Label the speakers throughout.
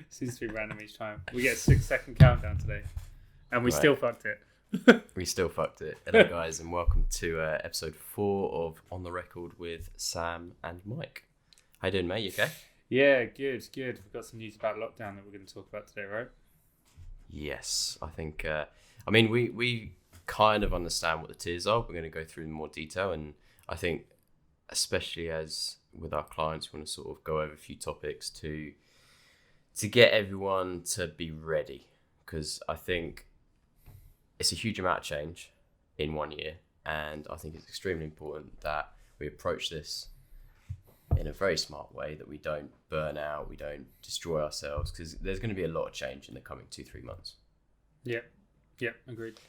Speaker 1: Seems to be random each time. We get a 6-second countdown today, and we still fucked it.
Speaker 2: We still fucked it. Hello, guys, and welcome to episode 4 of On the Record with Sam and Mike. How you doing, mate? You okay?
Speaker 1: Yeah, good. We've got some news about lockdown that we're going to talk about today, right?
Speaker 2: Yes, I think. We kind of understand what the tiers are. We're going to go through in more detail, and I think, especially as with our clients, we want to sort of go over a few topics to get everyone to be ready, because I think it's a huge amount of change in 1 year, and I think it's extremely important that we approach this in a very smart way, that we don't burn out, we don't destroy ourselves, because there's going to be a lot of change in the coming 2-3 months.
Speaker 1: Yeah, agreed.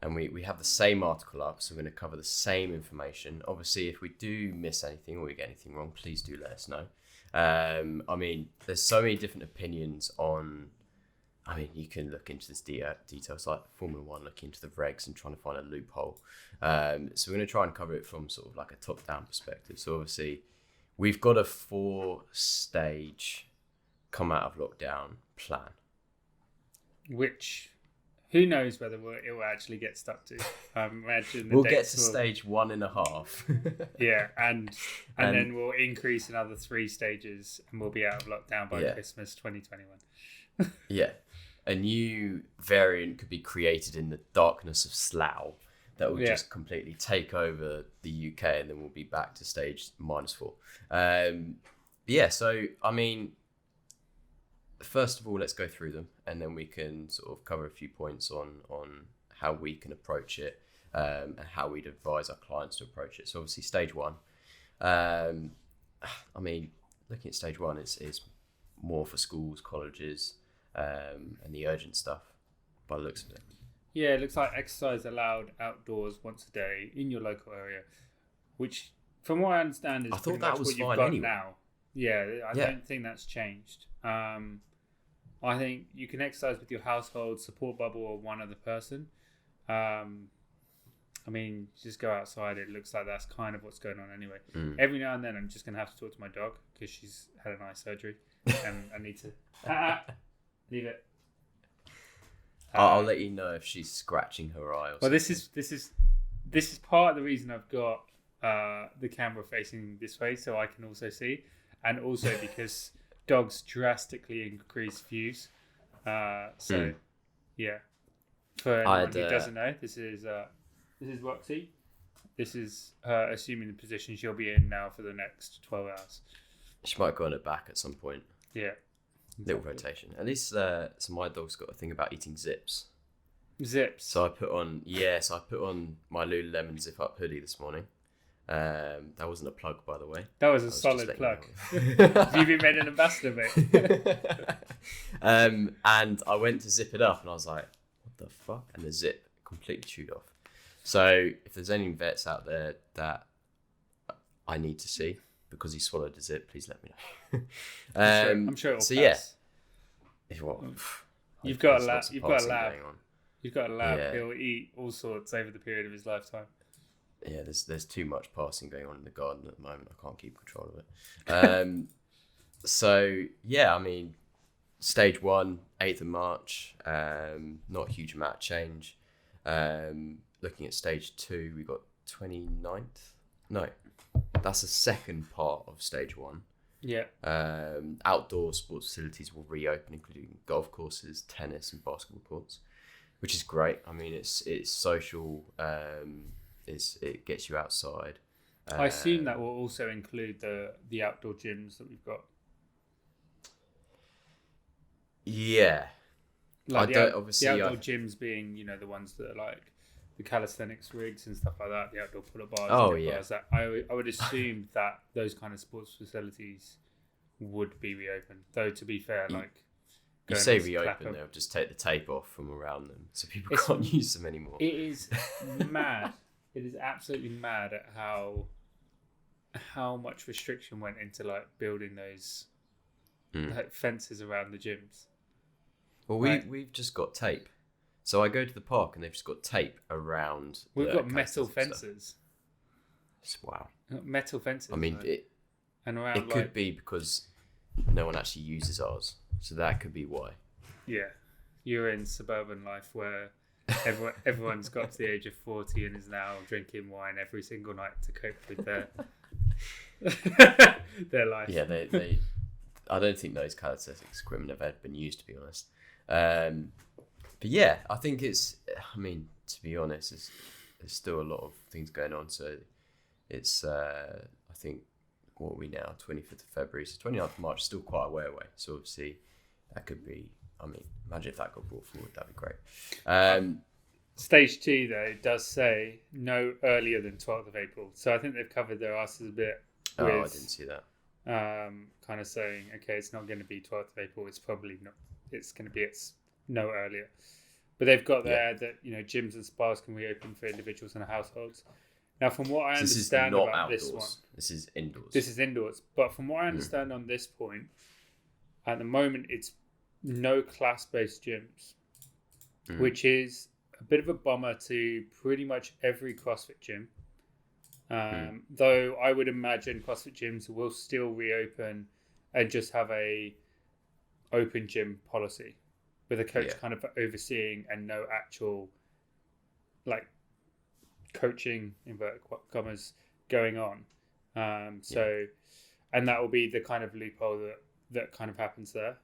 Speaker 2: And we have the same article up, so we're going to cover the same information. Obviously, if we do miss anything or we get anything wrong, please do let us know. There's so many different opinions on. You can look into this details, like Formula 1, looking into the regs and trying to find a loophole. So we're going to try and cover it from sort of like a top-down perspective. So obviously, we've got a 4-stage come out of lockdown plan.
Speaker 1: Which, who knows whether it will actually get stuck to. Imagine
Speaker 2: we'll get to stage 1.5.
Speaker 1: Yeah, and then we'll increase another 3 stages, and we'll be out of lockdown by Christmas 2021.
Speaker 2: Yeah. A new variant could be created in the darkness of Slough that will just completely take over the UK, and then we'll be back to stage -4. First of all, let's go through them, and then we can sort of cover a few points on how we can approach it, and how we'd advise our clients to approach it. So obviously stage 1, looking at stage 1 is more for schools, colleges, and the urgent stuff by the looks of it.
Speaker 1: Yeah, it looks like exercise allowed outdoors once a day in your local area, which, from what I understand, is pretty much what you've got now. Yeah, I don't think that's changed. I think you can exercise with your household, support bubble, or one other person. Just go outside. It looks like that's kind of what's going on anyway. Every now and then, I'm just going to have to talk to my dog because she's had an eye surgery, and I need to leave it.
Speaker 2: I'll let you know if she's scratching her eye.
Speaker 1: This is part of the reason I've got the camera facing this way, so I can also see, and also because dogs drastically increase views. Yeah. For anyone who doesn't know, this is Roxy. This is her assuming the position she'll be in now for the next 12 hours.
Speaker 2: She might go on her back at some point.
Speaker 1: Yeah.
Speaker 2: Little rotation. At least, so my dog's got a thing about eating zips.
Speaker 1: Zips.
Speaker 2: So I put on my Lululemon zip up hoodie this morning. That wasn't a plug, by the way.
Speaker 1: That was a solid plug. Have you been made an ambassador, mate?
Speaker 2: And I went to zip it up, and I was like, "What the fuck?" And the zip completely chewed off. So if there's any vets out there that I need to see because he swallowed a zip, please let me know.
Speaker 1: I'm sure it'll pass.
Speaker 2: Yeah.
Speaker 1: You've got a lab. You've got a lab. You've got a lab. Yeah. He'll eat all sorts over the period of his lifetime.
Speaker 2: Yeah, there's too much passing going on in the garden at the moment. I can't keep control of it. Stage 1, 8th of March. Not a huge amount of change. Looking at stage 2, we got 29th. No, that's the second part of stage 1.
Speaker 1: Yeah.
Speaker 2: Outdoor sports facilities will reopen, including golf courses, tennis, and basketball courts, which is great. It's social. It gets you outside.
Speaker 1: I assume that will also include the outdoor gyms that we've got.
Speaker 2: Yeah.
Speaker 1: Like the outdoor gyms being, the ones that are like the calisthenics rigs and stuff like that, the outdoor pull-up bars.
Speaker 2: Oh, yeah.
Speaker 1: Bars that I would assume that those kind of sports facilities would be reopened. Though, to be fair,
Speaker 2: you say reopen, they'll just take the tape off from around them, so people can't use them anymore.
Speaker 1: It is mad. It is absolutely mad at how much restriction went into building those fences around the gyms.
Speaker 2: Well, we've just got tape. So I go to the park and they've just got tape around.
Speaker 1: We've got metal fences.
Speaker 2: Wow.
Speaker 1: Metal fences.
Speaker 2: I mean, it could be because no one actually uses ours, so that could be why.
Speaker 1: Yeah, you're in suburban life where everyone's got to the age of 40 and is now drinking wine every single night to cope with their life.
Speaker 2: Yeah, they I don't think those catalytic equipment have ever been used, to be honest. But yeah, I think to be honest, there's still a lot of things going on. So it's, I think, what are we now? 25th of February. So 29th of March is still quite a way away. So obviously that could be, imagine if that got brought forward, that'd be great.
Speaker 1: Stage 2, though, does say no earlier than 12th of April. So I think they've covered their asses a bit.
Speaker 2: I didn't see that.
Speaker 1: Kind of saying, okay, it's not going to be 12th of April. It's probably not. It's going to be no earlier. But they've got there that gyms and spas can reopen for individuals and households. Now, from what I understand about outdoors. This one,
Speaker 2: this is indoors.
Speaker 1: This is indoors. But from what I understand on this point, at the moment, it's no class-based gyms, which is a bit of a bummer to pretty much every CrossFit gym. Though I would imagine CrossFit gyms will still reopen and just have a open gym policy with a coach kind of overseeing and no actual coaching inverted commas going on. And that will be the kind of loophole that kind of happens there.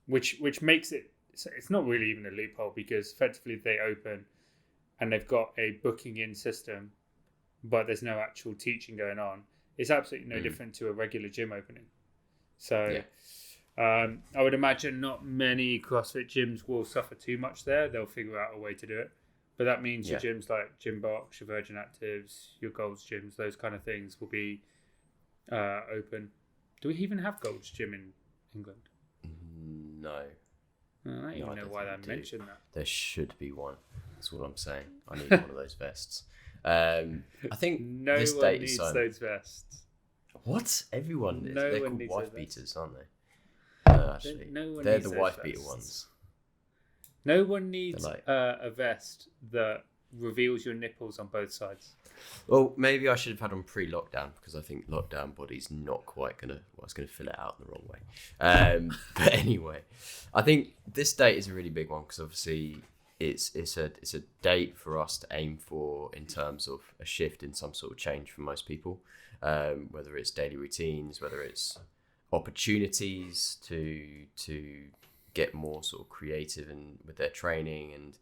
Speaker 1: Which makes it, it's not really even a loophole because effectively they open and they've got a booking in system, but there's no actual teaching going on. It's absolutely no different to a regular gym opening. So I would imagine not many CrossFit gyms will suffer too much there. They'll figure out a way to do it. But that means your gyms like Gym Box, your Virgin Actives, your Gold's gyms, those kind of things will be open. Do we even have Gold's Gym in England?
Speaker 2: No.
Speaker 1: I don't even know why they mentioned that.
Speaker 2: There should be one. That's what I'm saying. I need one of those vests. I think this date
Speaker 1: needs
Speaker 2: is
Speaker 1: those vests.
Speaker 2: What? Everyone is. They're called wife beaters, aren't they? Actually, they're the wife beater ones.
Speaker 1: No one needs a vest that reveals your nipples on both sides.
Speaker 2: Well, maybe I should have had on pre-lockdown because I think lockdown body's not quite it's gonna fill it out in the wrong way. But anyway, I think this date is a really big one because obviously it's a date for us to aim for in terms of a shift in some sort of change for most people, whether it's daily routines, whether it's opportunities to get more sort of creative and with their training and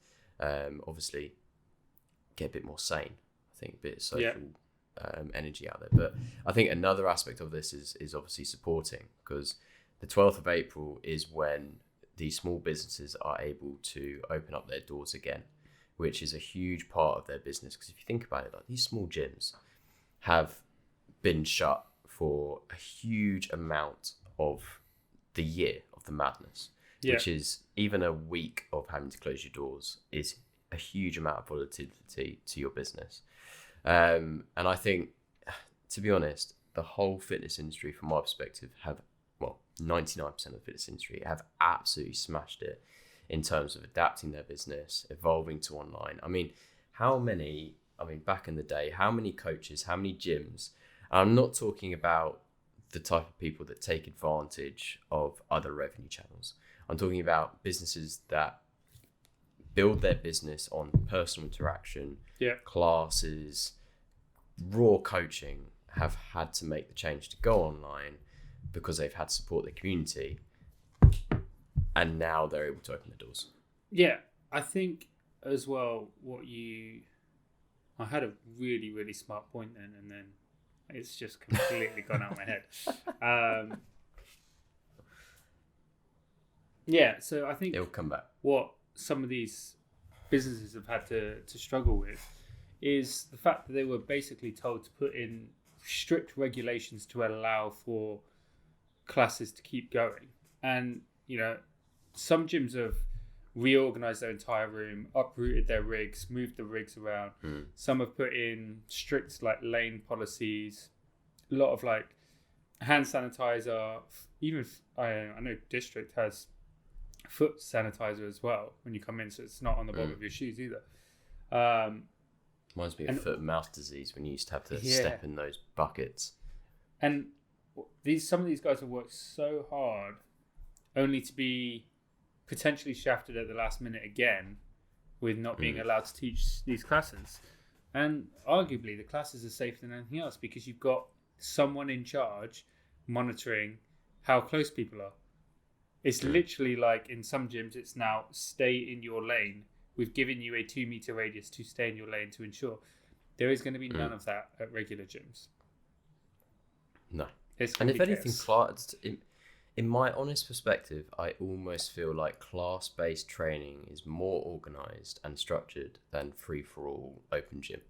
Speaker 2: obviously get a bit more sane. I think a bit of social energy out there. But I think another aspect of this is obviously supporting because the 12th of April is when these small businesses are able to open up their doors again, which is a huge part of their business. Because if you think about it, like these small gyms have been shut for a huge amount of the year of the madness. Which is even a week of having to close your doors is a huge amount of volatility to your business. And I think, to be honest, the whole fitness industry, from my perspective, 99% of the fitness industry have absolutely smashed it in terms of adapting their business, evolving to online. Back in the day, how many coaches, how many gyms? I'm not talking about the type of people that take advantage of other revenue channels. I'm talking about businesses that build their business on personal interaction, classes, raw coaching, have had to make the change to go online because they've had to support their community, and now they're able to open the doors. Yeah,
Speaker 1: I think as well I had a really, really smart point then, and then it's just completely gone out of my head. So I think
Speaker 2: it'll come back.
Speaker 1: What some of these businesses have had to struggle with is the fact that they were basically told to put in strict regulations to allow for classes to keep going. And, some gyms have reorganized their entire room, uprooted their rigs, moved the rigs around. Some have put in strict lane policies, a lot of hand sanitizer. Even I know District has foot sanitizer as well when you come in, so it's not on the bottom of your shoes either.
Speaker 2: Reminds me of foot and mouth disease when you used to have to step in those buckets.
Speaker 1: And some of these guys have worked so hard only to be potentially shafted at the last minute again with not being allowed to teach these classes. And arguably the classes are safer than anything else because you've got someone in charge monitoring how close people are. It's literally like in some gyms it's now stay in your lane. We've given you a 2 meter radius to stay in your lane to ensure. There is going to be none of that at regular gyms.
Speaker 2: No. And if anything, in my honest perspective, I almost feel like class-based training is more organised and structured than free-for-all open gym.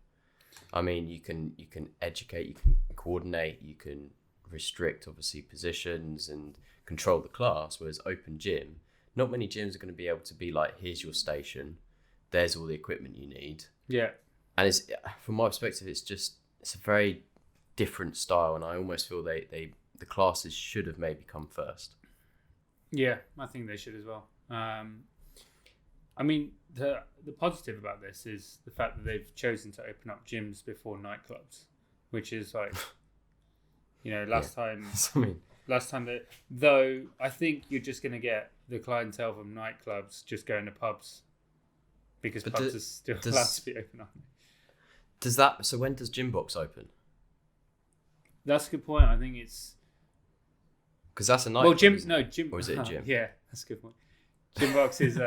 Speaker 2: I mean, you can educate, you can coordinate, you can restrict, obviously, positions and control the class, whereas open gym, not many gyms are going to be able to be like, here's your station, there's all the equipment you need.
Speaker 1: Yeah.
Speaker 2: And it's, from my perspective, it's a very different style, and I almost feel the classes should have maybe come first.
Speaker 1: Yeah, I think they should as well. I mean, the positive about this is the fact that they've chosen to open up gyms before nightclubs, which is like, last time though I think you're just going to get the clientele from nightclubs just going to pubs because pubs are still allowed to be open, aren't they?
Speaker 2: So when does Gym Box open?
Speaker 1: That's a good point. I think it's
Speaker 2: because that's a nightclub.
Speaker 1: Well, gym.
Speaker 2: Or is it a gym?
Speaker 1: Yeah, that's a good point. Gym Box is.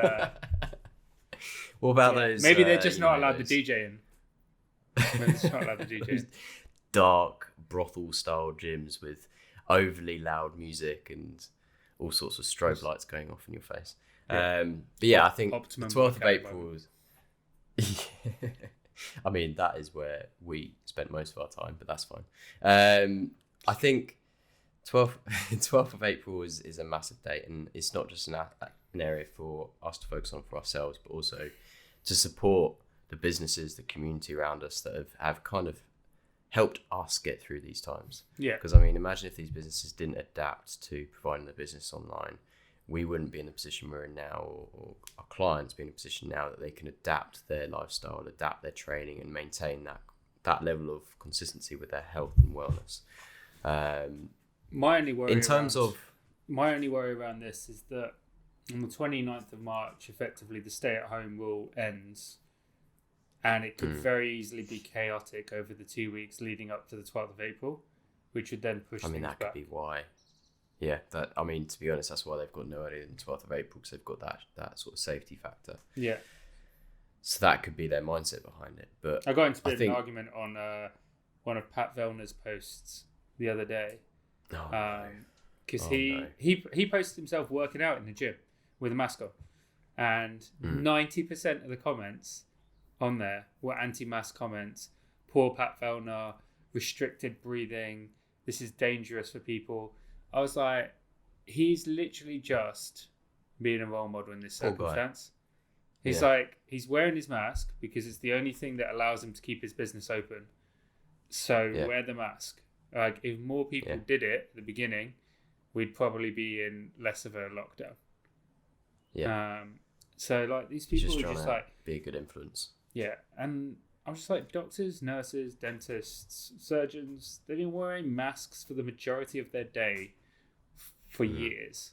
Speaker 2: What about those?
Speaker 1: Maybe they're just not allowed the DJ in. Maybe they're not allowed the DJ in.
Speaker 2: Dark brothel style gyms with overly loud music and all sorts of strobe lights going off in your face. Yeah. But yeah, I think the 12th of April was. I mean, that is where we spent most of our time, but that's fine. I think 12th of April is a massive date, and it's not just an area for us to focus on for ourselves, but also to support the businesses, the community around us that have kind of helped us get through these times.
Speaker 1: Yeah.
Speaker 2: Because, I mean, imagine if these businesses didn't adapt to providing their business online, we wouldn't be in the position we're in now, or our clients be in a position now that they can adapt their lifestyle, adapt their training, and maintain that level of consistency with their health and wellness.
Speaker 1: My only worry around this is that on the 29th of March, effectively the stay-at-home rule ends, and it could very easily be chaotic over the 2 weeks leading up to the 12th of April, which would then push things back.
Speaker 2: That could be why. Yeah, to be honest, that's why they've got no earlier than 12th of April, because they've got that sort of safety factor.
Speaker 1: Yeah.
Speaker 2: So that could be their mindset behind it. But
Speaker 1: I got into a bit of an argument on one of Pat Vellner's posts the other day. Because he posted himself working out in the gym with a mask on, and 90% of the comments on there were anti-mask comments. Poor Pat Vellner, restricted breathing, this is dangerous for people. I was like, he's literally just being a role model in this circumstance. He's like, he's wearing his mask because it's the only thing that allows him to keep his business open. So wear the mask. Like, if more people did it at the beginning, we'd probably be in less of a lockdown. Yeah. So like these people are just like
Speaker 2: be a good influence.
Speaker 1: Yeah, and I was just like, doctors, nurses, dentists, surgeons, they've been wearing masks for the majority of their day for years.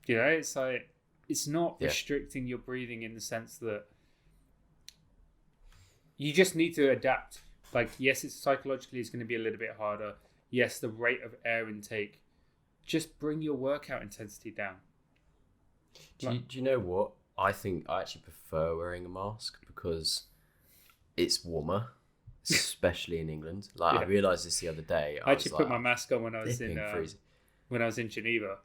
Speaker 1: It's like, it's not restricting your breathing in the sense that you just need to adapt. Like, yes, it's psychologically it's going to be a little bit harder. Yes, the rate of air intake. Just bring your workout intensity down.
Speaker 2: Do you know what? I think I actually prefer wearing a mask because it's warmer, especially in England. Like I realised this the other day.
Speaker 1: I actually put my mask on when I was in Geneva.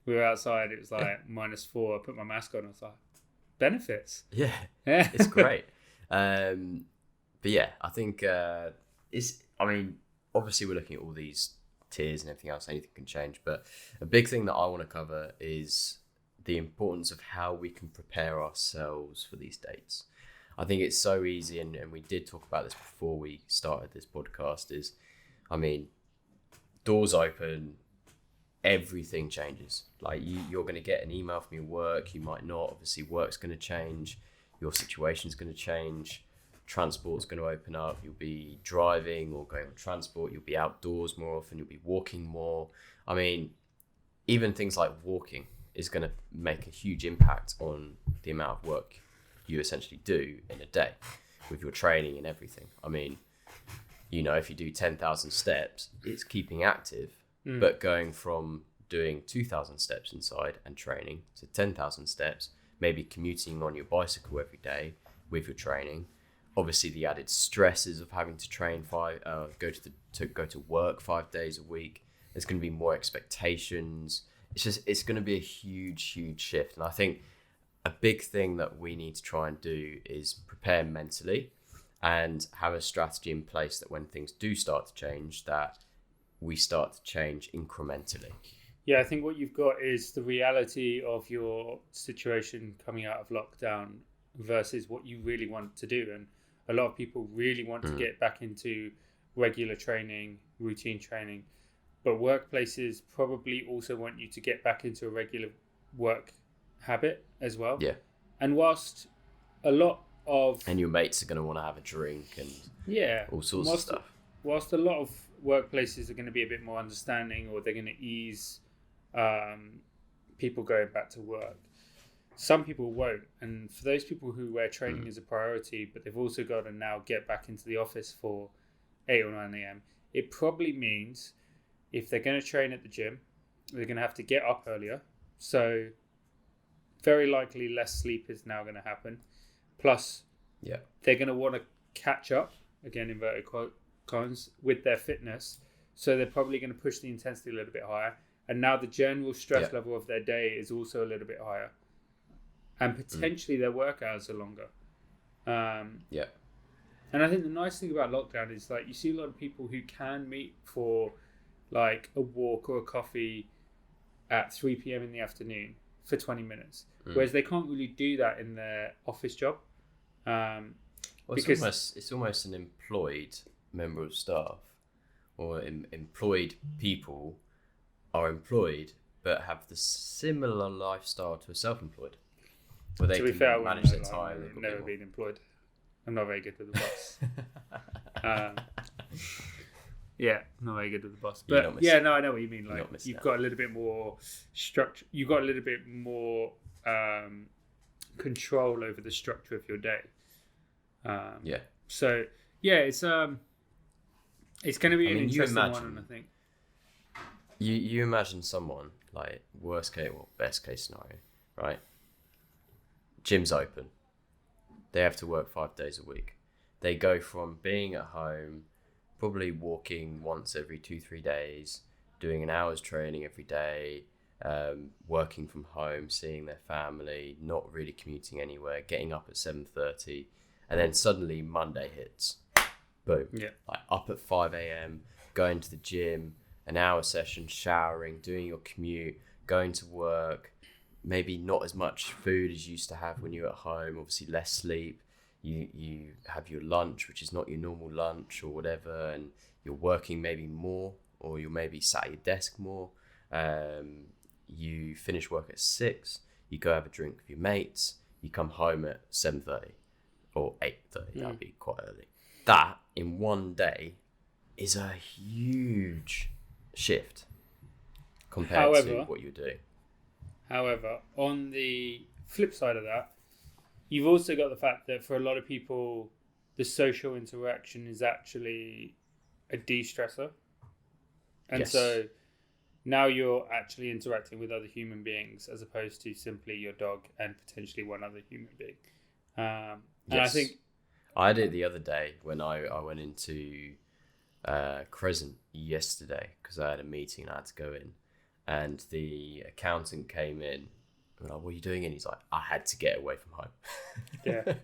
Speaker 1: We were outside. It was like -4. I put my mask on. I was like, benefits.
Speaker 2: Yeah, it's great. But yeah, I think obviously we're looking at all these tiers and everything else. Anything can change. But a big thing that I want to cover is the importance of how we can prepare ourselves for these dates. I think it's so easy, and we did talk about this before we started this podcast, doors open, everything changes. Like you're going to get an email from your work. You might not. Obviously, work's going to change. Your situation's going to change. Transport's going to open up. You'll be driving or going on transport. You'll be outdoors more often. You'll be walking more. I mean, even things like walking is going to make a huge impact on the amount of work you essentially do in a day with your training and everything. I mean, you know, if you do 10,000 steps, it's keeping active, but going from doing 2,000 steps inside and training to 10,000 steps, maybe commuting on your bicycle every day with your training. Obviously, the added stresses of having to train go to work 5 days a week. There's going to be more expectations. It's going to be a huge shift. And I think a big thing that we need to try and do is prepare mentally and have a strategy in place that when things do start to change, that we start to change incrementally.
Speaker 1: Yeah, I think what you've got is the reality of your situation coming out of lockdown versus what you really want to do. And a lot of people really want to get back into regular training, routine training, but workplaces probably also want you to get back into a regular work habit as well.
Speaker 2: Yeah.
Speaker 1: And whilst a lot of...
Speaker 2: And your mates are going to want to have a drink and all sorts of stuff.
Speaker 1: Whilst a lot of workplaces are going to be a bit more understanding, or they're going to ease people going back to work, some people won't. And for those people where training is a priority, but they've also got to now get back into the office for 8 or 9 a.m., it probably means if they're going to train at the gym, they're going to have to get up earlier. So very likely less sleep is now going to happen. Plus, they're going to want to catch up, again, inverted commas, with their fitness. So they're probably going to push the intensity a little bit higher. And now the general stress level of their day is also a little bit higher. And potentially their work hours are longer. And I think the nice thing about lockdown is, like, you see a lot of people who can meet for like a walk or a coffee at 3 p.m. in the afternoon for 20 minutes. Whereas they can't really do that in their office job.
Speaker 2: Because it's almost an employed member of staff, or employed people are employed but have the similar lifestyle to a self-employed, where they can manage their time.
Speaker 1: I've never been employed. I'm not very good with the boss. Not very good with the boss. But I know what you mean. Like, you've got a little bit more structure. You've got a little bit more control over the structure of your day. So it's going to be an interesting one, I think.
Speaker 2: You imagine someone, like, best case scenario, right? Gym's open. They have to work 5 days a week. They go from being at home, probably walking once every 2-3 days, doing an hour's training every day, working from home, seeing their family, not really commuting anywhere, getting up at 7:30, and then suddenly Monday hits. Boom.
Speaker 1: Yeah.
Speaker 2: Like, up at 5 a.m, going to the gym, an hour session, showering, doing your commute, going to work, maybe not as much food as you used to have when you were at home, obviously less sleep. You have your lunch, which is not your normal lunch or whatever, and you're working maybe more, or you're maybe sat at your desk more. You finish work at 6, you go have a drink with your mates, you come home at 7:30 or 8:30, that'd be quite early. That, in one day, is a huge shift compared to what you're doing.
Speaker 1: However, on the flip side of that, you've also got the fact that for a lot of people, the social interaction is actually a de-stressor. And so now you're actually interacting with other human beings as opposed to simply your dog and potentially one other human being. And I think...
Speaker 2: I did it the other day when I went into Crescent yesterday because I had a meeting and I had to go in. And the accountant came in. I'm like, what are you doing? And he's like, I had to get away from home.
Speaker 1: Yeah.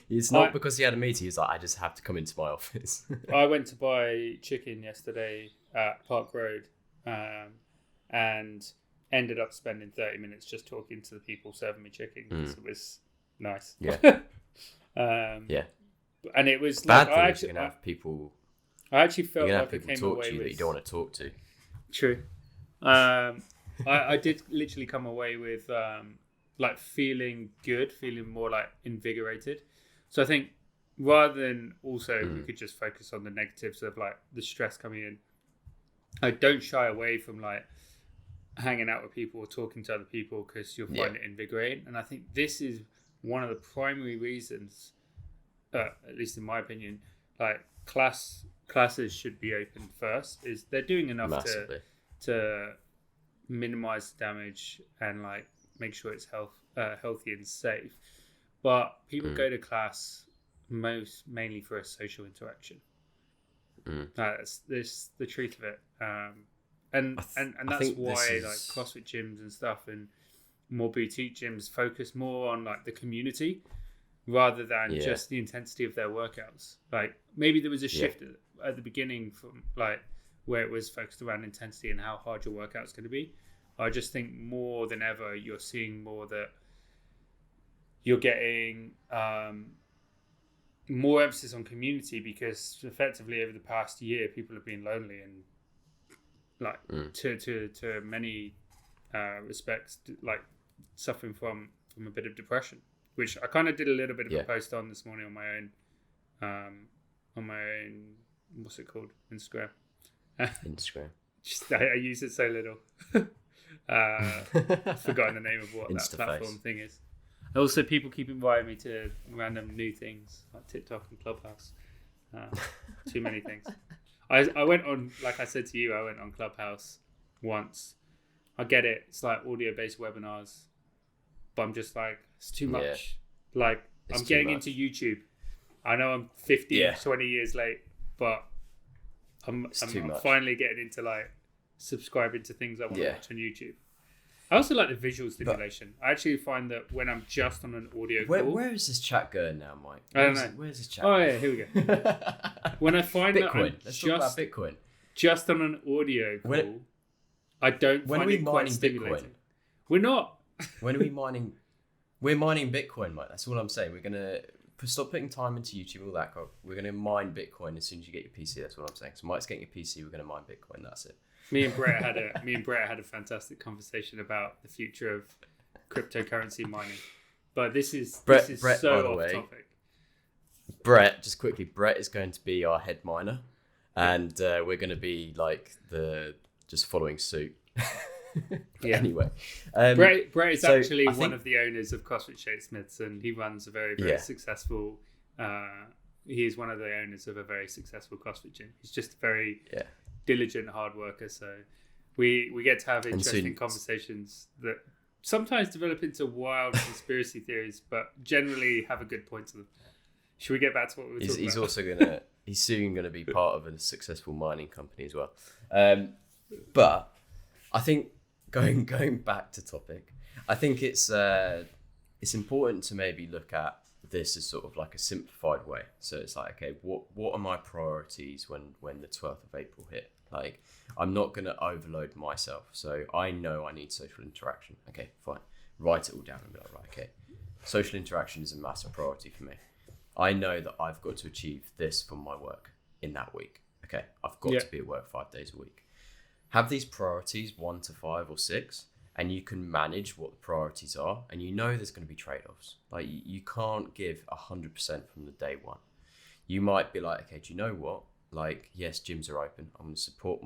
Speaker 2: It's not because he had a meeting. He's like, I just have to come into my office.
Speaker 1: I went to buy chicken yesterday at Park Road and ended up spending 30 minutes just talking to the people serving me chicken because it was nice.
Speaker 2: Yeah.
Speaker 1: And it was
Speaker 2: bad thing is you're going to have people...
Speaker 1: I actually felt
Speaker 2: like
Speaker 1: I came
Speaker 2: talk
Speaker 1: away
Speaker 2: to you
Speaker 1: with...
Speaker 2: that you don't want to talk to.
Speaker 1: True. I did literally come away with like feeling good, feeling more like invigorated. So I think rather than also we could just focus on the negatives of like the stress coming in. I don't shy away from like hanging out with people or talking to other people because you'll find it invigorating. And I think this is one of the primary reasons, at least in my opinion, like classes should be open first. Is they're doing enough to minimize the damage and like make sure it's healthy and safe. But people go to class mainly for a social interaction. That's the truth of it. And that's why like CrossFit gyms and stuff and more boutique gyms focus more on like the community rather than just the intensity of their workouts. Like maybe there was a shift at the beginning from like where it was focused around intensity and how hard your workout's going to be. I just think more than ever you're seeing more that you're getting more emphasis on community because effectively over the past year people have been lonely and like to many respects like suffering from a bit of depression, which I kind of did a little bit of a post on this morning on my own what's it called, Instagram. Just I use it so little. I've forgotten the name of what that platform thing is. Also, people keep inviting me to random new things like TikTok and Clubhouse. Too many things. I went on, like I said to you, I went on Clubhouse once. I get it. It's like audio-based webinars. But I'm just like, it's too much. Like, I'm getting into YouTube. I know I'm 20 years late, but I'm finally getting into like subscribing to things I want to watch on YouTube. I also like the visual stimulation. I actually find that when I'm just on an audio call...
Speaker 2: Where is this chat going now, Mike?
Speaker 1: I don't know.
Speaker 2: Where's this chat
Speaker 1: going? Yeah, here we go. When I find
Speaker 2: Bitcoin.
Speaker 1: that I'm
Speaker 2: Let's talk about Bitcoin.
Speaker 1: Just on an audio call, I don't find it quite stimulating. Bitcoin? We're not.
Speaker 2: When are we mining? We're mining Bitcoin, Mike. That's all I'm saying. We're going to stop putting time into YouTube, all that. We're going to mine Bitcoin as soon as you get your PC. That's what I'm saying. So Mike's getting a PC. We're going to mine Bitcoin. That's it.
Speaker 1: Me and Brett had a fantastic conversation about the future of cryptocurrency mining, but this is
Speaker 2: Brett,
Speaker 1: so off topic.
Speaker 2: Brett, just quickly, Brett is going to be our head miner, and we're going to be like just following suit. Anyway,
Speaker 1: Brett is actually one of the owners of CrossFit Shadesmiths, and he runs a very successful. He is one of the owners of a very successful CrossFit gym. He's just a very diligent hard worker, so we get to have interesting conversations that sometimes develop into wild conspiracy theories, but generally have a good point to them. Should we get back to what we were talking about?
Speaker 2: He's soon gonna be part of a successful mining company as well. But I think going back to topic, I think it's important to maybe look at this as sort of like a simplified way. So it's like, okay, what are my priorities when the 12th of April hit? Like, I'm not going to overload myself. So I know I need social interaction. Okay, fine. Write it all down and be like, right, okay. Social interaction is a massive priority for me. I know that I've got to achieve this from my work in that week. Okay, I've got to be at work 5 days a week. Have these priorities 1 to 5 or 6, and you can manage what the priorities are, and you know there's going to be trade-offs. Like, you can't give 100% from the day one. You might be like, okay, do you know what? Like, yes, gyms are open. I'm going to support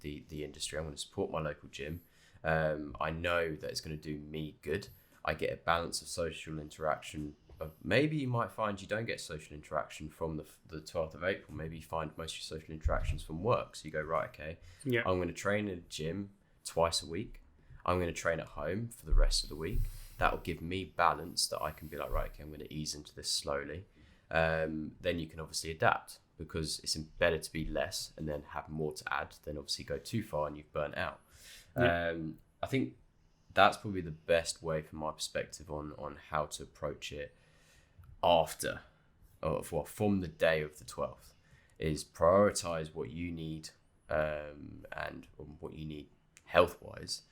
Speaker 2: the industry. I'm going to support my local gym. I know that it's going to do me good. I get a balance of social interaction. Maybe you might find you don't get social interaction from the 12th of April. Maybe you find most of your social interactions from work. So you go, right, okay, I'm going to train in a gym twice a week. I'm going to train at home for the rest of the week. That will give me balance that I can be like, right, okay, I'm going to ease into this slowly. Then you can obviously adapt, because it's better to be less and then have more to add than obviously go too far and you've burnt out. I think that's probably the best way from my perspective on how to approach it from the day of the 12th, is prioritize what you need and what you need health-wise.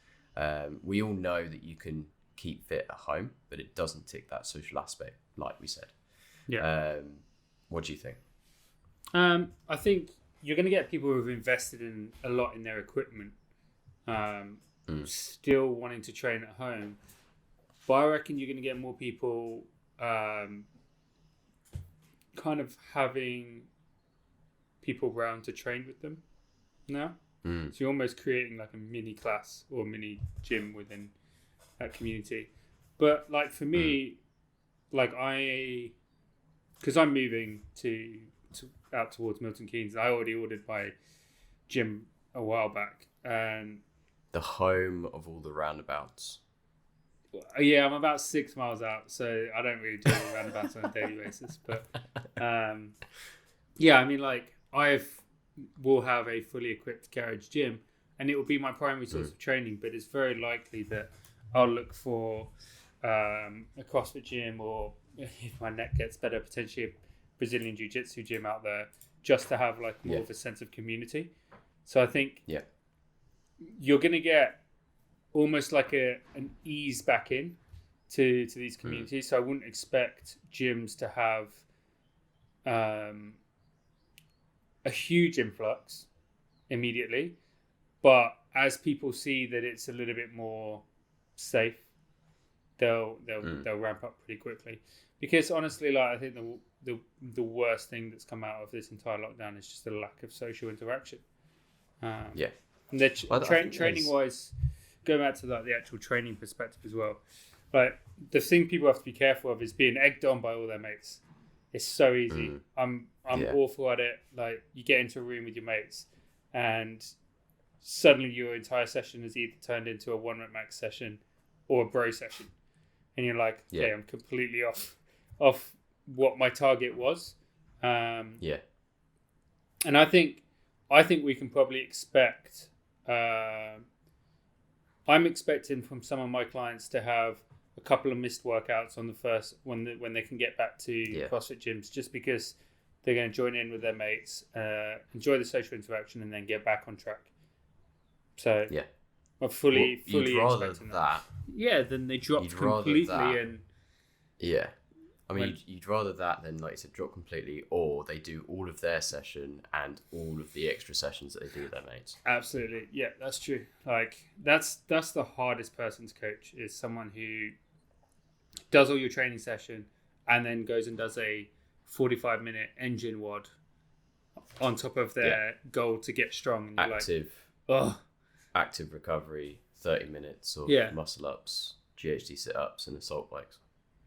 Speaker 2: We all know that you can keep fit at home, but it doesn't tick that social aspect, like we said. What do you think?
Speaker 1: I think you're going to get people who've invested in a lot in their equipment, still wanting to train at home. But I reckon you're going to get more people kind of having people around to train with them now. So you're almost creating like a mini class or mini gym within that community. But like for me, like because I'm moving to out towards Milton Keynes, I already ordered my gym a while back, and
Speaker 2: the home of all the roundabouts.
Speaker 1: Yeah, I'm about 6 miles out, so I don't really do roundabouts on a daily basis. But yeah, I mean, like will have a fully equipped garage gym, and it will be my primary source of training. But it's very likely that I'll look for a CrossFit gym, or if my neck gets better, potentially a Brazilian Jiu-Jitsu gym out there, just to have like more of a sense of community. So I think you're going to get almost like an ease back in to these communities. So I wouldn't expect gyms to have a huge influx immediately, but as people see that it's a little bit more safe, they'll ramp up pretty quickly. Because honestly, like I think the worst thing that's come out of this entire lockdown is just the lack of social interaction. And training wise, going back to like the actual training perspective as well, like the thing people have to be careful of is being egged on by all their mates. It's so easy. I'm awful at it. Like you get into a room with your mates, and suddenly your entire session is either turned into a 1 rep max session or a bro session, and you're like, okay, I'm completely off what my target was. And I think we can probably expect. I'm expecting from some of my clients to have a couple of missed workouts on the first when they can get back to CrossFit gyms, just because they're going to join in with their mates, enjoy the social interaction, and then get back on track. So I'm fully expecting that. Yeah, then they dropped completely and
Speaker 2: I mean, you'd rather that than, like you said, drop completely, or they do all of their session and all of the extra sessions that they do with their mates.
Speaker 1: Absolutely. Yeah, that's true. Like, that's the hardest person to coach, is someone who does all your training session and then goes and does a 45-minute engine WOD on top of their goal to get strong. And
Speaker 2: active recovery, 30 minutes of muscle ups, GHD sit-ups and assault bikes.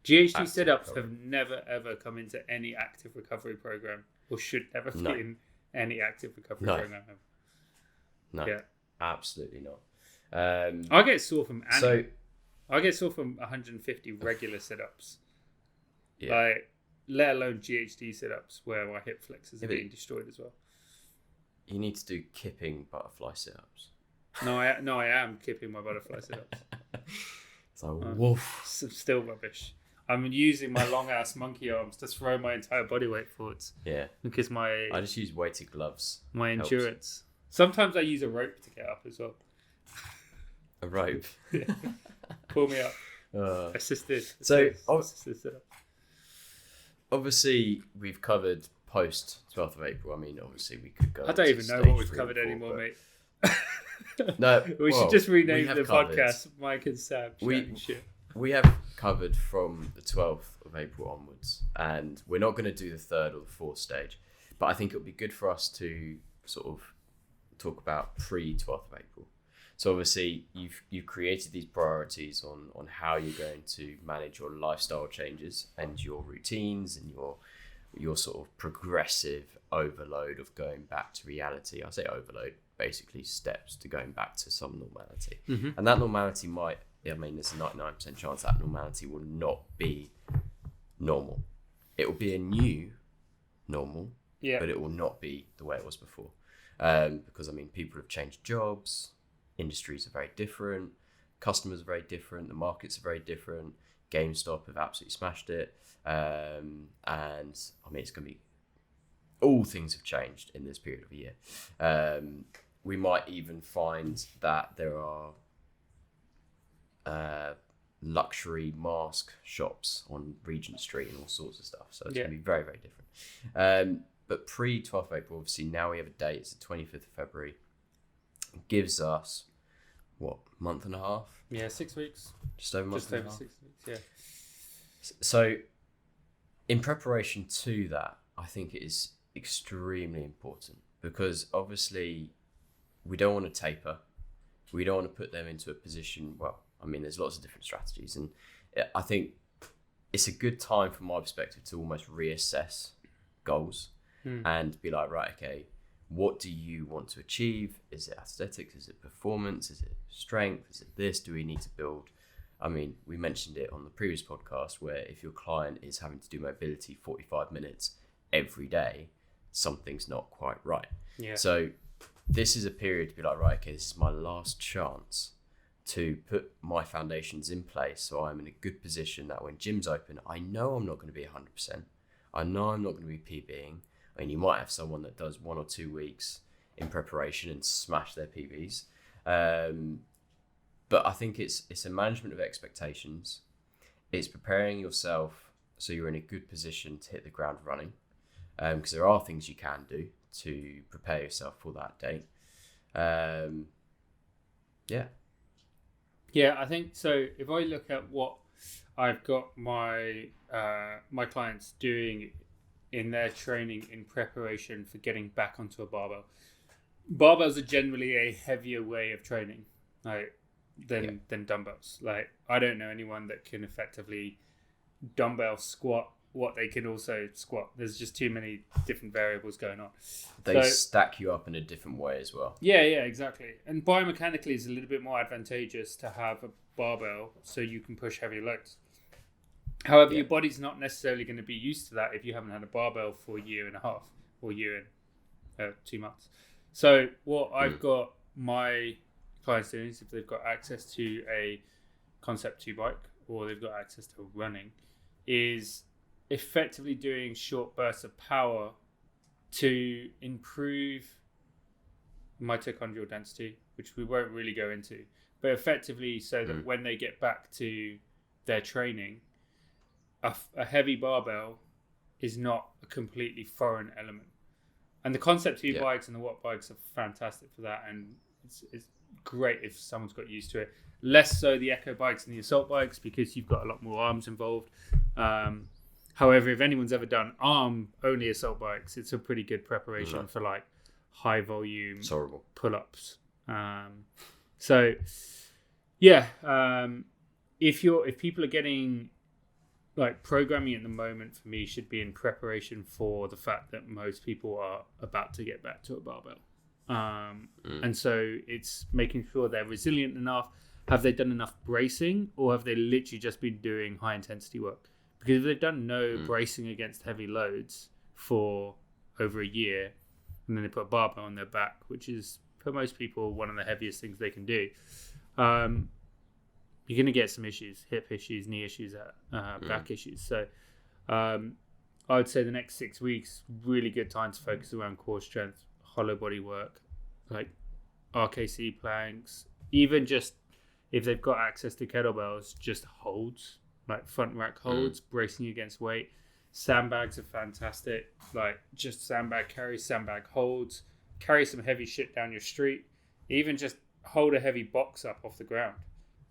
Speaker 1: GHD sit-ups have never, ever come into any active recovery program, or should never be in any active recovery program.
Speaker 2: No, absolutely not.
Speaker 1: I get sore from I get sore from 150 regular sit-ups. Like, let alone GHD sit-ups where my hip flexors are being destroyed as well.
Speaker 2: You need to do kipping butterfly sit-ups.
Speaker 1: No, I am kipping my butterfly sit-ups.
Speaker 2: So woof.
Speaker 1: Still rubbish. I'm using my long ass monkey arms to throw my entire body weight forwards.
Speaker 2: Yeah.
Speaker 1: Because I
Speaker 2: just use weighted gloves.
Speaker 1: My endurance. Sometimes I use a rope to get up as well.
Speaker 2: A rope?
Speaker 1: Yeah. Pull me up. Assisted.
Speaker 2: Obviously, we've covered post 12th of April. I mean, obviously, we could go.
Speaker 1: I don't even know what we've covered anymore, mate.
Speaker 2: No,
Speaker 1: we should just rename the podcast Mike and Sam chatting shit.
Speaker 2: We have covered from the 12th of April onwards, and we're not going to do the 3rd or the 4th stage, but I think it would be good for us to sort of talk about pre-12th of April. So obviously you've created these priorities on how you're going to manage your lifestyle changes and your routines and your sort of progressive overload of going back to reality. I say overload, basically steps to going back to some normality. Mm-hmm. And that normality there's a 99% chance that normality will not be normal. It will be a new normal, but it will not be the way it was before. Because, I mean, people have changed jobs, industries are very different, customers are very different, the markets are very different, GameStop have absolutely smashed it. And, I mean, it's going to be... all things have changed in this period of a year. We might even find that there are luxury mask shops on Regent Street and all sorts of stuff. So it's going to be very, very different. But pre-12th of April, obviously, now we have a date. It's the 25th of February. It gives us month and a half?
Speaker 1: Yeah, 6 weeks.
Speaker 2: Just over a month and a half.
Speaker 1: 6 weeks, yeah.
Speaker 2: So in preparation to that, I think it is extremely important, because obviously we don't want to taper. We don't want to put them into a position, there's lots of different strategies, and I think it's a good time from my perspective to almost reassess goals and be like, right, okay, what do you want to achieve? Is it aesthetics? Is it performance? Is it strength? Is it this? Do we need to build? I mean, we mentioned it on the previous podcast where if your client is having to do mobility 45 minutes every day, something's not quite right.
Speaker 1: Yeah.
Speaker 2: So this is a period to be like, right, okay, this is my last chance to put my foundations in place so I'm in a good position that when gym's open, I know I'm not going to be 100%. I know I'm not going to be PBing. I mean, you might have someone that does 1 or 2 weeks in preparation and smash their PBs. But I think it's a management of expectations. It's preparing yourself so you're in a good position to hit the ground running. Because there are things you can do to prepare yourself for that date.
Speaker 1: Yeah, I think so. If I look at what I've got my clients doing in their training in preparation for getting back onto a barbell, barbells are generally a heavier way of training, than dumbbells. Like, I don't know anyone that can effectively dumbbell squat what they can also squat. There's just too many different variables going on.
Speaker 2: They stack you up in a different way as well.
Speaker 1: Yeah, exactly. And biomechanically, it's a little bit more advantageous to have a barbell so you can push heavy loads. However, your body's not necessarily going to be used to that if you haven't had a barbell for a year and a half or year and 2 months. So what I've got my clients doing is, if they've got access to a Concept 2 bike or they've got access to running, is effectively doing short bursts of power to improve mitochondrial density, which we won't really go into, but effectively so that when they get back to their training, a heavy barbell is not a completely foreign element. And the Concept 2 bikes and the Watt bikes are fantastic for that, and it's great if someone's got used to it. Less so the Echo bikes and the Assault bikes, because you've got a lot more arms involved. However, if anyone's ever done arm-only Assault bikes, it's a pretty good preparation for like high volume pull-ups. If people are getting, like, programming at the moment for me should be in preparation for the fact that most people are about to get back to a barbell. And so it's making sure they're resilient enough. Have they done enough bracing, or have they literally just been doing high intensity work? Because if they've done no bracing against heavy loads for over a year, and then they put a barbell on their back, which is for most people one of the heaviest things they can do, you're going to get some issues, hip issues, knee issues, back issues. So I would say the next 6 weeks, really good time to focus around core strength, hollow body work, like RKC planks, even just if they've got access to kettlebells, just holds, like front rack holds, bracing against weight. Sandbags are fantastic, like just sandbag carries, sandbag holds, carry some heavy shit down your street, even just hold a heavy box up off the ground.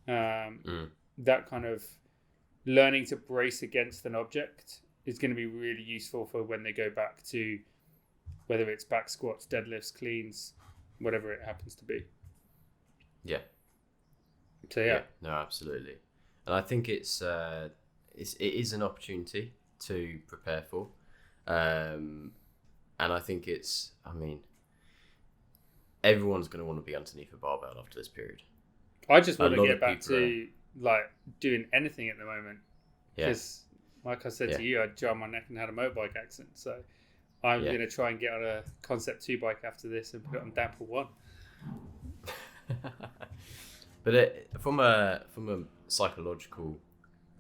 Speaker 1: That kind of learning to brace against an object is going to be really useful for when they go back to, whether it's back squats, deadlifts, cleans, whatever it happens to be.
Speaker 2: Yeah.
Speaker 1: So yeah.
Speaker 2: No, absolutely. And I think it is an opportunity to prepare for. And I think everyone's going to want to be underneath a barbell after this period.
Speaker 1: I just want to get back to like doing anything at the moment. Because like I said to you, I jammed my neck and had a motorbike accident. So I'm going to try and get on a Concept 2 bike after this and put it on Damper 1.
Speaker 2: But from a psychological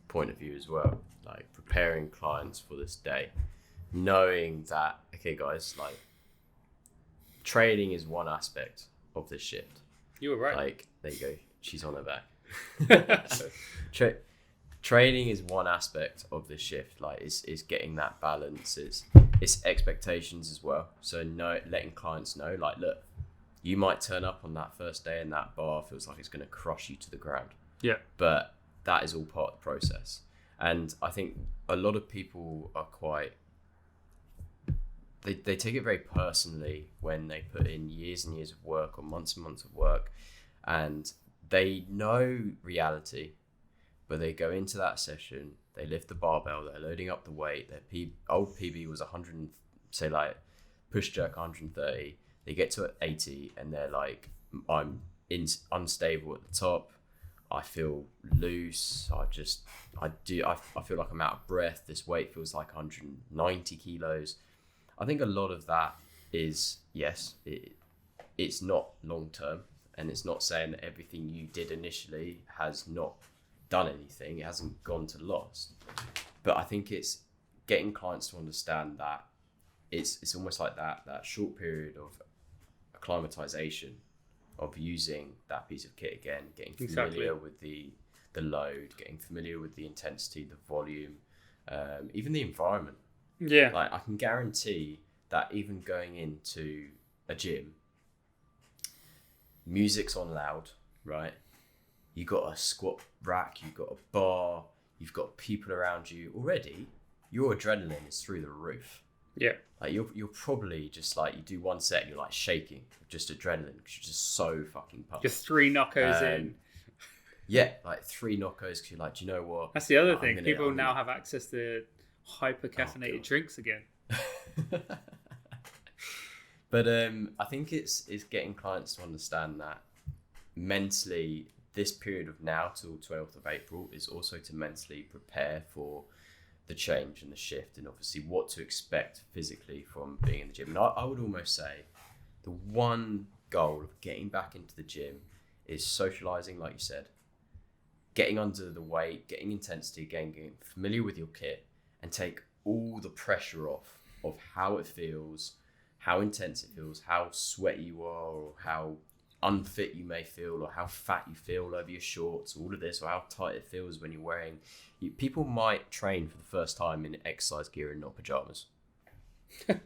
Speaker 2: point of view as well, like preparing clients for this day, knowing that, okay guys, like training is one aspect of this shift.
Speaker 1: You were right.
Speaker 2: Like, there you go. She's on her back. Training is one aspect of this shift. Like, is getting that balance. It's expectations as well. So letting clients know, like, look, You might turn up on that first day and that bar feels like it's going to crush you to the ground.
Speaker 1: Yeah.
Speaker 2: But that is all part of the process. And I think a lot of people are quite... They take it very personally when they put in years and years of work or months and months of work, and they know reality, but they go into that session, they lift the barbell, they're loading up the weight, their old PB was 100, say like push jerk 130, they get to 80 and they're like, I'm unstable at the top, I feel loose, I feel like I'm out of breath, this weight feels like 190 kilos. I think a lot of that is, yes, it's not long term, and it's not saying that everything you did initially has not done anything, it hasn't gone to loss. But I think it's getting clients to understand that it's almost like that short period of acclimatization of using that piece of kit again, getting familiar with the load, getting familiar with the intensity, the volume, even the environment.
Speaker 1: Yeah.
Speaker 2: Like, I can guarantee that even going into a gym, music's on loud, right? You got a squat rack, you've got a bar, you've got people around you. Already, your adrenaline is through the roof.
Speaker 1: Yeah.
Speaker 2: Like, you're probably just like, you do one set and you're like shaking with just adrenaline because you're just so fucking pumped.
Speaker 1: Just 3 knockos in.
Speaker 2: Yeah, like 3 knockos because you're like, do you know what?
Speaker 1: That's the other thing. People now have access to hyper-caffeinated drinks again.
Speaker 2: But I think it's getting clients to understand that mentally, this period of now till 12th of April is also to mentally prepare for the change and the shift, and obviously what to expect physically from being in the gym. And I would almost say the one goal of getting back into the gym is socializing, like you said, getting under the weight, getting intensity again, getting familiar with your kit, and take all the pressure off of how it feels, how intense it feels, how sweaty you are, or how unfit you may feel, or how fat you feel over your shorts, all of this, or how tight it feels when you're wearing... People might train for the first time in exercise gear and not pajamas.
Speaker 1: I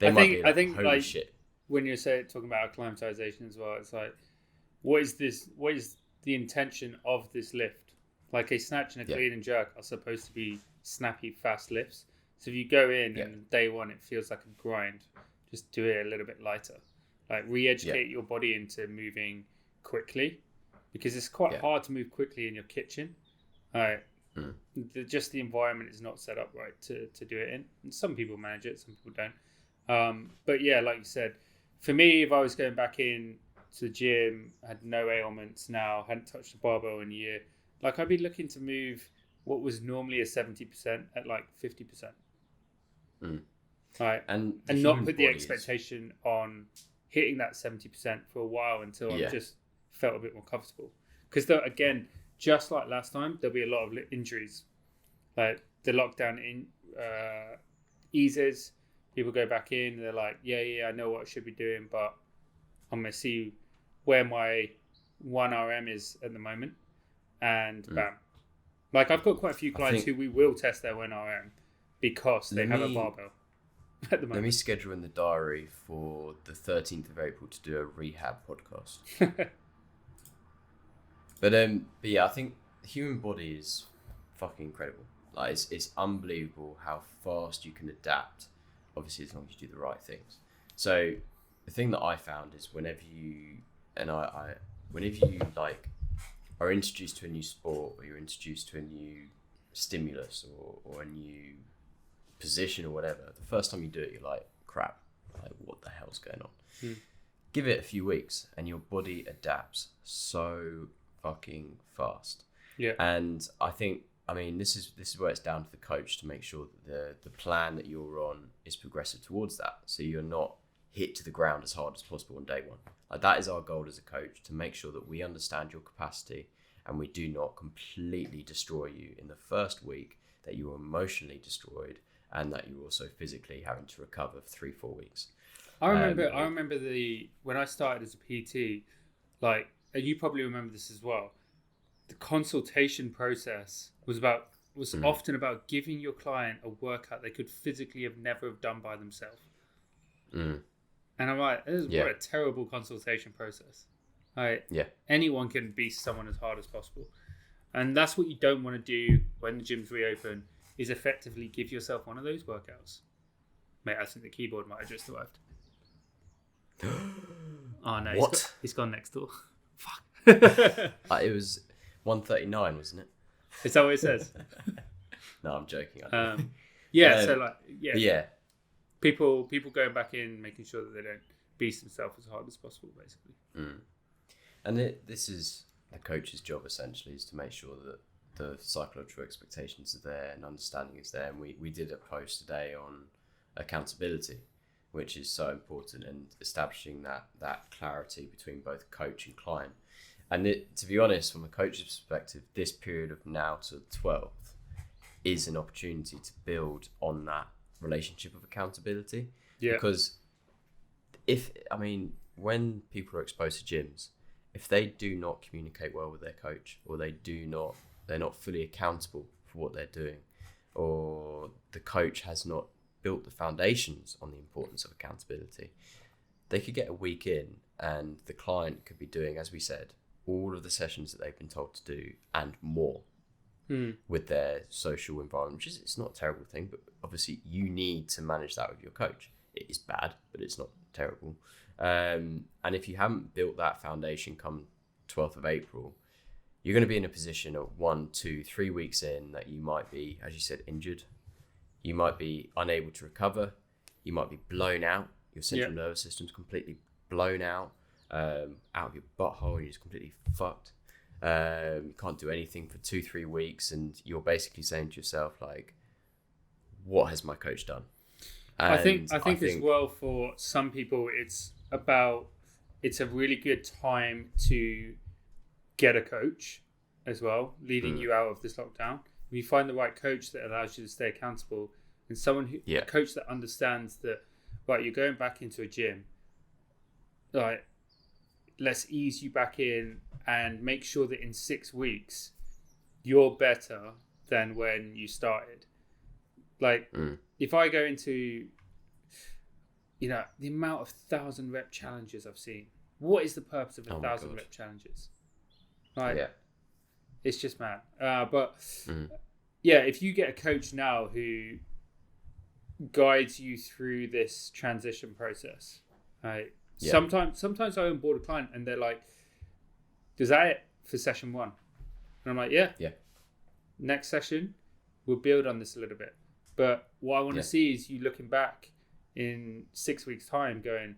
Speaker 1: think
Speaker 2: holy
Speaker 1: like,
Speaker 2: shit.
Speaker 1: When you're talking about acclimatization as well, it's like, what is the intention of this lift? Like, a snatch and a clean and jerk are supposed to be snappy, fast lifts. So if you go in and day one it feels like a grind, just do it a little bit lighter. Like, re-educate your body into moving quickly, because it's quite hard to move quickly in your kitchen. Just the environment is not set up right to do it in. And some people manage it, some people don't. But yeah, like you said, for me, if I was going back in to the gym, had no ailments now, hadn't touched the barbell in a year, like, I'd be looking to move what was normally a 70% at like 50%. Right. And not put the expectation on hitting that 70% for a while until I just felt a bit more comfortable. Because again, just like last time, there'll be a lot of injuries. Like, the lockdown eases, people go back in, they're like, yeah, I know what I should be doing, but I'm going to see where my 1RM is at the moment, and bam. Like, I've got quite a few clients who we will test their 1RM because they have a barbell at the moment.
Speaker 2: Let me schedule in the diary for the 13th of April to do a rehab podcast. But yeah, I think the human body is fucking incredible. Like, it's unbelievable how fast you can adapt, obviously as long as you do the right things. So the thing that I found is whenever you like are introduced to a new sport, or you're introduced to a new stimulus or a new position or whatever, the first time you do it, you're like, crap, like, what the hell's going on? Give it a few weeks and your body adapts so fucking fast.
Speaker 1: Yeah.
Speaker 2: And I mean, this is where it's down to the coach to make sure that the plan that you're on is progressive towards that, so you're not hit to the ground as hard as possible on day one. Like, that is our goal as a coach, to make sure that we understand your capacity and we do not completely destroy you in the first week, that you're emotionally destroyed, and that you're also physically having to recover for 3-4 weeks.
Speaker 1: I remember when I started as a PT, like, and you probably remember this as well, the consultation process was often about giving your client a workout they could physically never have done by themselves. And I'm like, what a terrible consultation process. Like, anyone can beat someone as hard as possible. And that's what you don't want to do when the gyms reopen, is effectively give yourself one of those workouts. Mate, I think the keyboard might have just arrived. Oh no,
Speaker 2: what?
Speaker 1: He's gone next door. Fuck.
Speaker 2: It was 1:39, wasn't it?
Speaker 1: Is that what it says?
Speaker 2: No, I'm joking.
Speaker 1: People going back in, making sure that they don't beast themselves as hard as possible, basically.
Speaker 2: And this is the coach's job, essentially, is to make sure that the psychological expectations are there and understanding is there. And we did a post today on accountability, which is so important, and establishing that clarity between both coach and client. And to be honest, from a coach's perspective, this period of now to the 12th is an opportunity to build on that relationship of accountability. Yeah. Because when people are exposed to gyms, if they do not communicate well with their coach, or they're not fully accountable for what they're doing, or the coach has not built the foundations on the importance of accountability, they could get a week in and the client could be doing, as we said, all of the sessions that they've been told to do and more with their social environment, which is, it's not a terrible thing, but obviously you need to manage that with your coach. It is bad, but it's not terrible. And if you haven't built that foundation come 12th of April, you're going to be in a position of 1, 2, 3 weeks in that you might be, as you said, injured. You might be unable to recover. You might be blown out. Your central nervous system's completely blown out of your butthole, and you're just completely fucked. You can't do anything for 2-3 weeks, and you're basically saying to yourself, like, what has my coach done? And
Speaker 1: I think as well, for some people, it's a really good time to get a coach as well, leading you out of this lockdown. If you find the right coach that allows you to stay accountable, and a coach that understands that, right, you're going back into a gym, like, let's ease you back in and make sure that in 6 weeks you're better than when you started. Like, if I go into, the amount of 1,000 rep challenges I've seen, what is the purpose of 1,000 rep challenges? Like, it's just mad. If you get a coach now who guides you through this transition process, right? Sometimes I onboard a client and they're like, "Is that it for session 1?" And I'm like, "Yeah. Next session, we'll build on this a little bit." But what I want to see is you looking back in 6 weeks' time, going,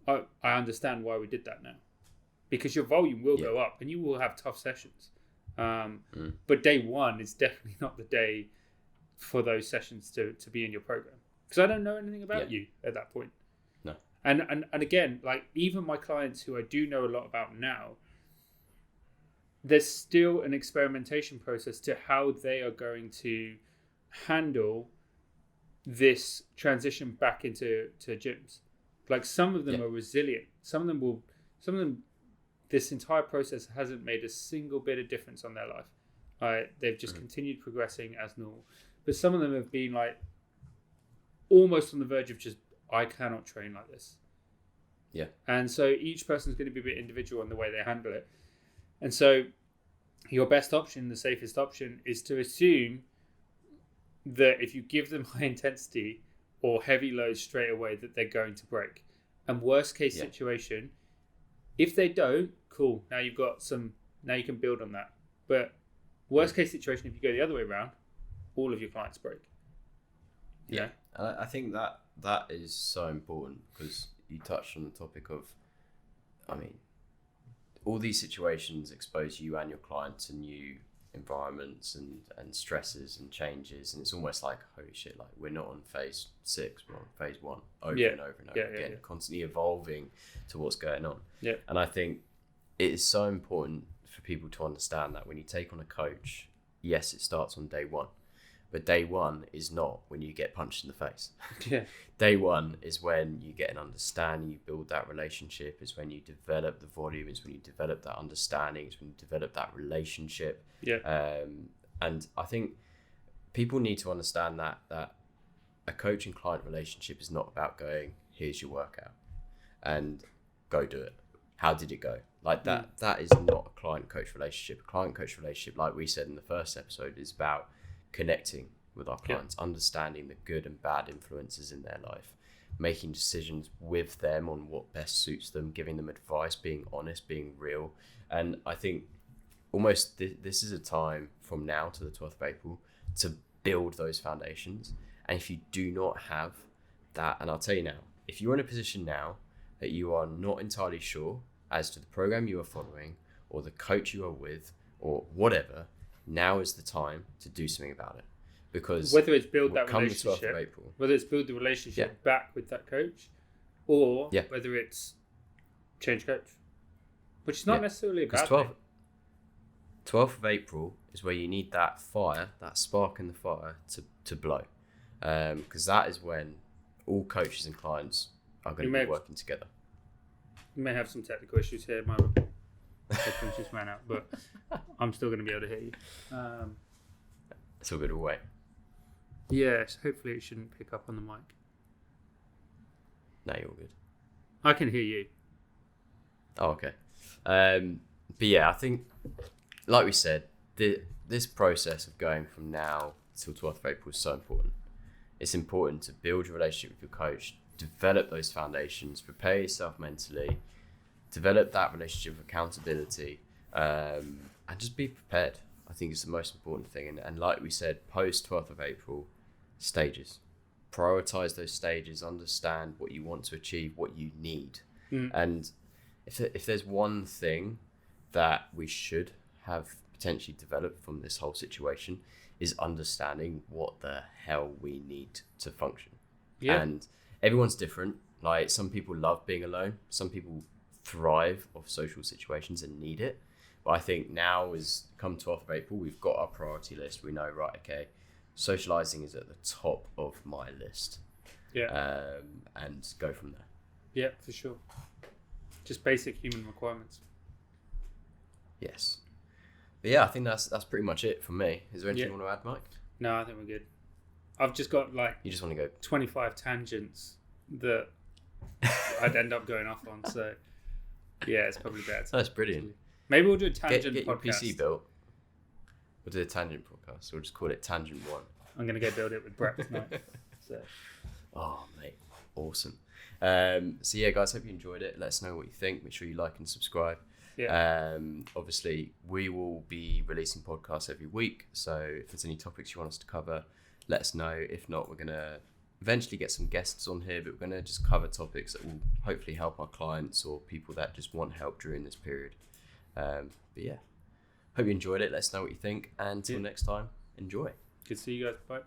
Speaker 1: "Oh, I understand why we did that now," because your volume will go up and you will have tough sessions. But day 1 is definitely not the day for those sessions to be in your program, because I don't know anything about you at that point.
Speaker 2: No.
Speaker 1: And again, like, even my clients who I do know a lot about now, there's still an experimentation process to how they are going to handle this transition back into gyms. Like, some of them are resilient. Some of them, this entire process hasn't made a single bit of difference on their life. They've just continued progressing as normal. But some of them have been, like, almost on the verge of just, I cannot train like this.
Speaker 2: Yeah.
Speaker 1: And so each person's going to be a bit individual in the way they handle it. And so your best option, the safest option, is to assume that if you give them high intensity or heavy loads straight away, that they're going to break. And worst case situation, if they don't, cool. Now you can build on that. But worst case situation, if you go the other way around, all of your clients break.
Speaker 2: Yeah. And I think that is so important, because you touched on the topic of, all these situations expose you and your client to new environments and stresses and changes, and it's almost like, holy shit, like, we're not on phase 6, we're on phase 1 over and over and over again, constantly evolving to what's going on. And I think it is so important for people to understand that when you take on a coach, yes, it starts on day 1, but day 1 is not when you get punched in the face. Day 1 is when you get an understanding, you build that relationship, is when you develop the volume, is when you develop that understanding, is when you develop that relationship. And I think people need to understand that a coach and client relationship is not about going, here's your workout. and go do it. How did it go? Like that is not a client-coach relationship. A client-coach relationship, like we said in the first episode, is about connecting with our clients, understanding the good and bad influences in their life, making decisions with them on what best suits them, giving them advice, being honest, being real. And I think almost this is a time from now to the 12th of April to build those foundations. And if you do not have that, and I'll tell you now, if you're in a position now that you are not entirely sure as to the program you are following or the coach you are with or whatever, now is the time to do something about it. Because
Speaker 1: whether it's build that relationship, whether it's build the relationship back with that coach, or whether it's change coach, which is not necessarily a bad thing.
Speaker 2: 12th of April is where you need that fire, that spark in the fire to blow. Because that is when all coaches and clients are going to be working together.
Speaker 1: You may have some technical issues here. My headphones just ran out, but I'm still going to be able to hear you.
Speaker 2: It's all good away.
Speaker 1: Yes, hopefully it shouldn't pick up on the mic.
Speaker 2: No, you're all good.
Speaker 1: I can hear you.
Speaker 2: Oh, okay. But yeah, I think, like we said, this process of going from now till 12th of April is so important. It's important to build your relationship with your coach, develop those foundations, prepare yourself mentally, develop that relationship of accountability, and just be prepared. I think it's the most important thing. And like we said, post 12th of April, stages. Prioritize those stages, understand what you want to achieve, what you need. And if there's one thing that we should have potentially developed from this whole situation, is understanding what the hell we need to function. And everyone's different. Like, some people love being alone, some people thrive off social situations and need it. But I think now is come 12th of April, we've got our priority list. We know, right, okay, socializing is at the top of my list. And go from there.
Speaker 1: Yeah, for sure. Just basic human requirements.
Speaker 2: Yes. But yeah, I think that's pretty much it for me. Is there anything you want to add, Mike?
Speaker 1: No, I think we're good. I've just got
Speaker 2: you just want to go
Speaker 1: 25 tangents that I'd end up going off on. So yeah, it's probably better.
Speaker 2: That's brilliant.
Speaker 1: Maybe we'll do a tangent
Speaker 2: get
Speaker 1: podcast.
Speaker 2: Your PC built. We'll do a tangent podcast. We'll just call it Tangent 1.
Speaker 1: I'm going to go build it with Brett tonight. So.
Speaker 2: Oh, mate. Awesome. So yeah, guys, hope you enjoyed it. Let us know what you think. Make sure you like and subscribe. Obviously, we will be releasing podcasts every week. So if there's any topics you want us to cover, let us know. If not, we're going to eventually get some guests on here, but we're going to just cover topics that will hopefully help our clients or people that just want help during this period. But yeah, hope you enjoyed it. Let us know what you think. And until next time, enjoy.
Speaker 1: Good to see you guys. Bye.